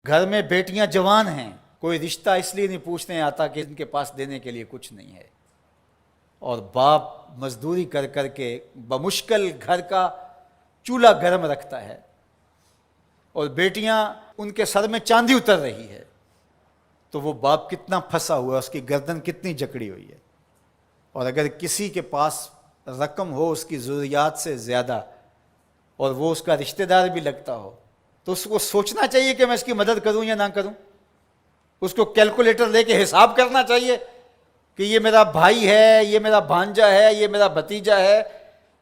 گھر میں بیٹیاں جوان ہیں، کوئی رشتہ اس لیے نہیں پوچھنے آتا کہ ان کے پاس دینے کے لیے کچھ نہیں ہے، اور باپ مزدوری کر کر کے بمشکل گھر کا چولہا گرم رکھتا ہے، اور بیٹیاں ان کے سر میں چاندی اتر رہی ہے، تو وہ باپ کتنا پھنسا ہوا ہے، اس کی گردن کتنی جکڑی ہوئی ہے۔ اور اگر کسی کے پاس رقم ہو اس کی ضروریات سے زیادہ، اور وہ اس کا رشتہ دار بھی لگتا ہو، تو اس کو سوچنا چاہیے کہ میں اس کی مدد کروں یا نہ کروں۔ اس کو کیلکولیٹر لے کے حساب کرنا چاہیے کہ یہ میرا بھائی ہے، یہ میرا بھانجا ہے، یہ میرا بھتیجا ہے،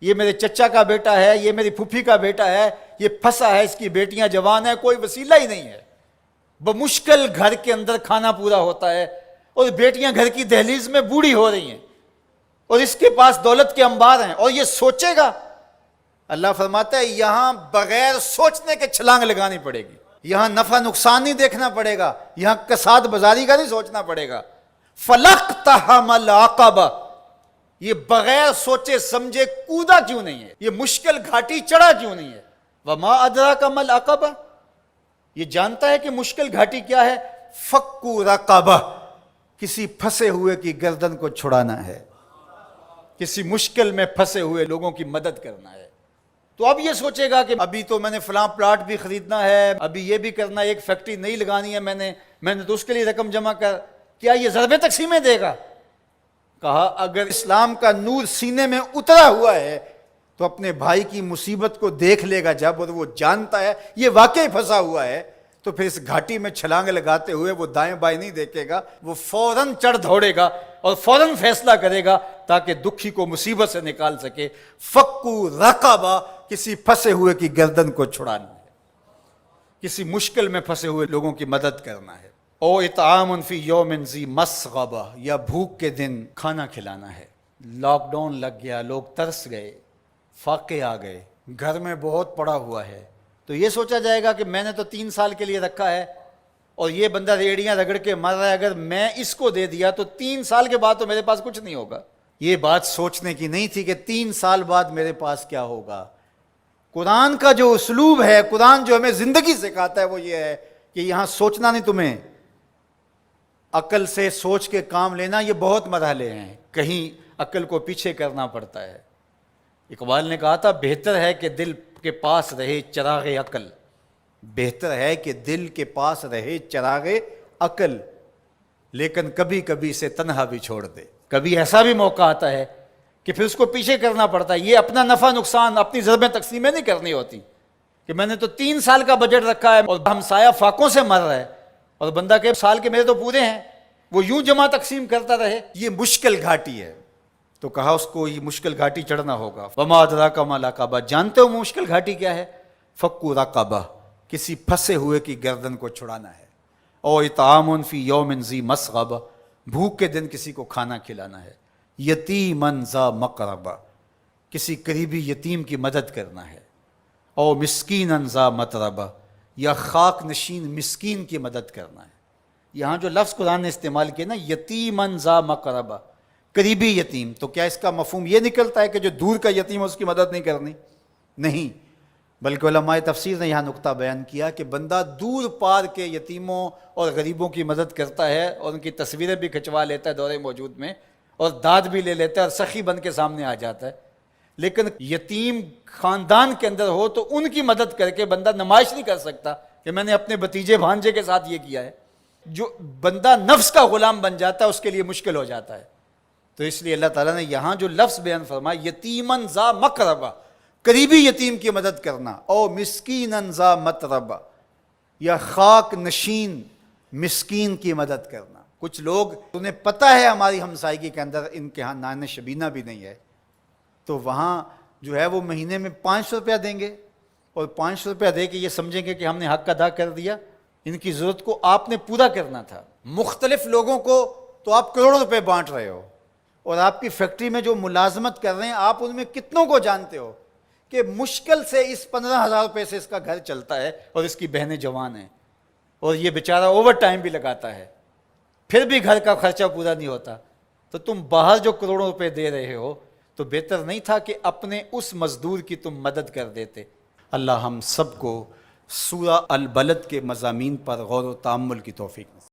یہ میرے چچا کا بیٹا ہے، یہ میری پھوپھی کا بیٹا ہے، یہ پھنسا ہے، اس کی بیٹیاں جوان ہیں، کوئی وسیلہ ہی نہیں ہے، بمشکل گھر کے اندر کھانا پورا ہوتا ہے، اور بیٹیاں گھر کی دہلیز میں بوڑھی ہو رہی ہیں، اور اس کے پاس دولت کے انبار ہیں، اور یہ سوچے گا۔ اللہ فرماتا ہے یہاں بغیر سوچنے کے چھلانگ لگانی پڑے گی، یہاں نفع نقصان نہیں دیکھنا پڑے گا، یہاں کساد بازاری کا نہیں سوچنا پڑے گا۔ فَلَقْتَحَمَ الْعَقَبَةَ، یہ بغیر سوچے سمجھے کودا کیوں نہیں ہے، یہ مشکل گھاٹی چڑھا کیوں نہیں ہے۔ وَمَا أَدْرَاكَ مَا الْعَقَبَةُ، یہ جانتا ہے کہ مشکل گھاٹی کیا ہے۔ فَكُّ رَقَبَةٍ، کسی پھنسے ہوئے کی گردن کو چھڑانا ہے، کسی مشکل میں پھنسے ہوئے لوگوں کی مدد کرنا ہے۔ تو اب یہ سوچے گا کہ ابھی تو میں نے فلاں پلاٹ بھی خریدنا ہے، ابھی یہ بھی کرنا ہے، ایک فیکٹری نہیں لگانی ہے میں نے تو اس کے لیے رقم جمع کر، کیا یہ ضرب تقسیمیں دے گا؟ کہا اگر اسلام کا نور سینے میں اترا ہوا ہے تو اپنے بھائی کی مصیبت کو دیکھ لے گا جب، اور وہ جانتا ہے یہ واقعی پھنسا ہوا ہے، تو پھر اس گھاٹی میں چھلانگ لگاتے ہوئے وہ دائیں بائیں نہیں دیکھے گا، وہ فوراً چڑھ دوڑے گا اور فوراً فیصلہ کرے گا تاکہ دکھی کو مصیبت سے نکال سکے۔ فَكُّ رَقَبَةٍ، کسی پھنسے ہوئے کی گردن کو چھڑانا ہے، کسی مشکل میں پھنسے ہوئے لوگوں کی مدد کرنا ہے۔ او اطعام فی یوم ذی مسغبہ، یا بھوک کے دن کھانا کھلانا ہے۔ لاک ڈاؤن لگ گیا، لوگ ترس گئے، فاقے آ گئے، گھر میں بہت پڑا ہوا ہے، تو یہ سوچا جائے گا کہ میں نے تو 3 سال کے لیے رکھا ہے، اور یہ بندہ ریڑیاں رگڑ کے مر رہا ہے، اگر میں اس کو دے دیا تو 3 سال کے بعد تو میرے پاس کچھ نہیں ہوگا۔ یہ بات سوچنے کی نہیں تھی کہ 3 سال بعد میرے پاس کیا ہوگا۔ قرآن کا جو اسلوب ہے، قرآن جو ہمیں زندگی سکھاتا ہے وہ یہ ہے کہ یہاں سوچنا نہیں، تمہیں عقل سے سوچ کے کام لینا، یہ بہت مرحلے ہیں، کہیں عقل کو پیچھے کرنا پڑتا ہے۔ اقبال نے کہا تھا بہتر ہے کہ دل کے پاس رہے چراغ عقل، بہتر ہے کہ دل کے پاس رہے چراغ عقل، لیکن کبھی کبھی اسے تنہا بھی چھوڑ دے۔ کبھی ایسا بھی موقع آتا ہے کہ پھر اس کو پیچھے کرنا پڑتا ہے۔ یہ اپنا نفع نقصان، اپنی ضربیں تقسیمیں نہیں کرنی ہوتی کہ میں نے تو 3 سال کا بجٹ رکھا ہے اور ہمسایہ فاقوں سے مر رہا ہے، اور بندہ کہ سال کے میرے تو پورے ہیں، وہ یوں جمع تقسیم کرتا رہے۔ یہ مشکل گھاٹی ہے، تو کہا اس کو یہ مشکل گھاٹی چڑھنا ہوگا۔ وما ادراک ما العقبہ، جانتے ہو مشکل گھاٹی کیا ہے؟ فک رقبہ، کسی پھنسے ہوئے کی گردن کو چھڑانا ہے۔ او اطعام فی یوم ذی مسغبہ، بھوک کے دن کسی کو کھانا کھلانا ہے۔ یتیما ذا مقربہ، کسی قریبی یتیم کی مدد کرنا ہے۔ او مسکینا ذا متربہ، یا خاک نشین مسکین کی مدد کرنا ہے۔ یہاں جو لفظ قرآن نے استعمال کیا نا، یتیما ذا مقربہ، قریبی یتیم، تو کیا اس کا مفہوم یہ نکلتا ہے کہ جو دور کا یتیم ہے اس کی مدد نہیں کرنی؟ نہیں، بلکہ علماء تفسیر نے یہاں نقطہ بیان کیا کہ بندہ دور پار کے یتیموں اور غریبوں کی مدد کرتا ہے، اور ان کی تصویریں بھی کھنچوا لیتا ہے دور موجود میں، اور داد بھی لے لیتا ہے اور سخی بن کے سامنے آ جاتا ہے، لیکن یتیم خاندان کے اندر ہو تو ان کی مدد کر کے بندہ نمائش نہیں کر سکتا کہ میں نے اپنے بھتیجے بھانجے کے ساتھ یہ کیا ہے۔ جو بندہ نفس کا غلام بن جاتا ہے اس کے لیے مشکل ہو جاتا ہے۔ تو اس لیے اللہ تعالیٰ نے یہاں جو لفظ بیان فرمایا، یتیما ذا مقربہ، قریبی یتیم کی مدد کرنا، او مسکینا ذا متربہ، یا خاک نشین مسکین کی مدد کرنا۔ کچھ لوگ، انہیں پتہ ہے ہماری ہمسائیگی کے اندر ان کے ہاں نان شبینہ بھی نہیں ہے، تو وہاں جو ہے وہ مہینے میں 500 روپیہ دیں گے، اور 500 روپیہ دے کے یہ سمجھیں گے کہ ہم نے حق ادا کر دیا۔ ان کی ضرورت کو آپ نے پورا کرنا تھا۔ مختلف لوگوں کو تو آپ کروڑوں روپے بانٹ رہے ہو، اور آپ کی فیکٹری میں جو ملازمت کر رہے ہیں آپ ان میں کتنوں کو جانتے ہو کہ مشکل سے اس 15,000 روپے سے اس کا گھر چلتا ہے، اور اس کی بہنیں جوان ہیں، اور یہ بیچارہ اوور ٹائم بھی لگاتا ہے، پھر بھی گھر کا خرچہ پورا نہیں ہوتا۔ تو تم باہر جو کروڑوں روپے دے رہے ہو تو بہتر نہیں تھا کہ اپنے اس مزدور کی تم مدد کر دیتے؟ اللہ ہم سب کو سورہ البلد کے مضامین پر غور و تأمل کی توفیق